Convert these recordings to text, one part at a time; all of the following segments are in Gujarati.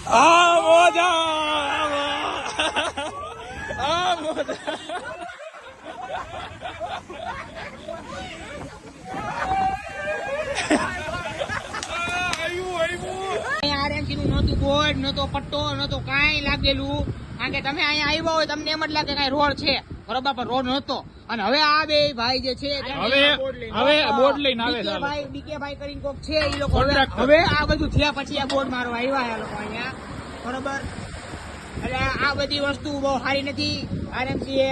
મોજા આરએમસી નું નહોતું બોર્ડ, નહોતો પટ્ટો, નહોતો કાંઈ લાગેલું. કારણ કે તમે અહીંયા આવ્યા હોય તમને એમ જ લાગે કઈ રોડ છે, બરોબર, પણ રોડ નહોતો. અને હવે આ બે ભાઈ જે છે હવે બોર્ડ લઈને આવે ડીકે ભાઈ કરીને કોક છે, એ લોકો હવે આ બધું થયા પછી આ બોર્ડ મારવા આવ્યા આ લોકો અહીંયા, બરોબર. એટલે આ બધી વસ્તુ બહુ સારી નથી. આરએમસી એ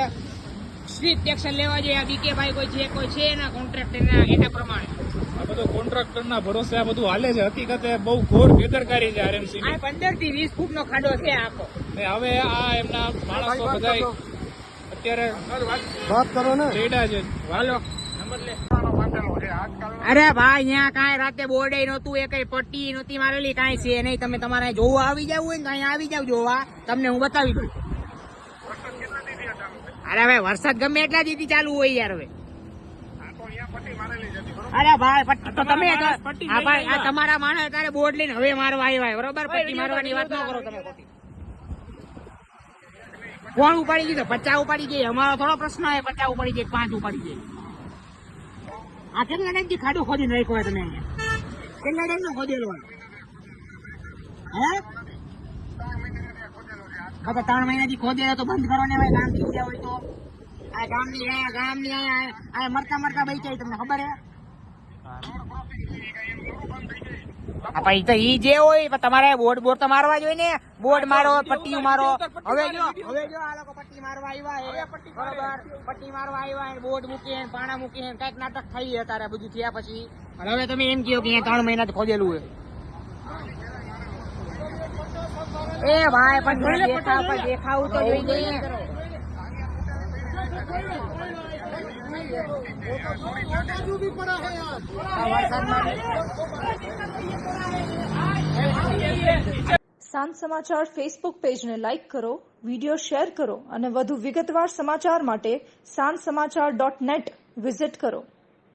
સ્ટ્રીટ એક્શન લેવા જોઈએ. આ ડીકે ભાઈ કોઈ છે એના કોન્ટ્રાક્ટર એના પ્રમાણે આ બધું કોન્ટ્રાક્ટર ના ભરોસે આ બધું હાલે છે. હકીકતે બહુ ઘોર બેદરકારી છે આરએમસી ની. 15 થી 20 ફૂટ નો ખાડો છે આખો. હવે આ એમના માણસો બધા અત્યારે વાત કરો ને રેડા છે. હાલો અરે ભાઈ અહીંયા કાંઈ રાતે બોર્ડે નહોતું, એ કઈ પટ્ટી નહોતી મારેલી, કાંઈ છે નહીં. તમે તમારે જોવા આવી જવું હોય ને અહીંયા આવી જાવ જોવા, તમને હું બતાવી દઉં. અરે ભાઈ વરસાદ ગમે એટલા દીધી ચાલુ હોય યાર. હવે અરે ભાઈ તો તમે આ તમારા માણસ અત્યારે બોર્ડ લઈને હવે મારવા આવ્યા, બરોબર. પટ્ટી મારવાની વાત ન કરો તમે. કોણ ઉપાડી ગયું? 50 ઉપાડી જાય. અમારો થોડો પ્રશ્ન હોય 50 ઉપાડી જાય, 5 ઉપાડી જાય. આ કેટલા ટાઈમથી ખાડો ખોદીને રાખ્યો હોય તમે અહીંયા? કેટલા ટાઈમ નો ખોદેલો હોય? હે 3 મહિનાથી ખોદેલો તો બંધ કરો ને ભાઈ. ગામ થી ગયા હોય તો આ ગામની આ મરતા બચી તમને ખબર હે? ભાઈ તો ઈ જે હોય તમારે બોર્ડ તો મારવા જોઈએ ને. બોર્ડ મારો, પટ્ટી મારો. હવે જો આ લોકો પટ્ટી મારવા આવ્યા, બરોબર. પટ્ટી મારવા આવ્યા, બોર્ડ મૂકીને પાણા મૂકીને કઈક નાટક થઈ અત્યારે બધું થયા પછી. અને હવે તમે એમ કહો કે અહીંયા 3 મહિનાથી ખોદેલું હોય. એ ભાઈ પણ દેખાવું તો જોઈએ. સાંજ સમાચાર ફેસબુક પેજને લાઇક કરો, વિડીયો શેર કરો અને વધુ વિગતવાર સમાચાર માટે sanssamachar.net વિઝિટ કરો.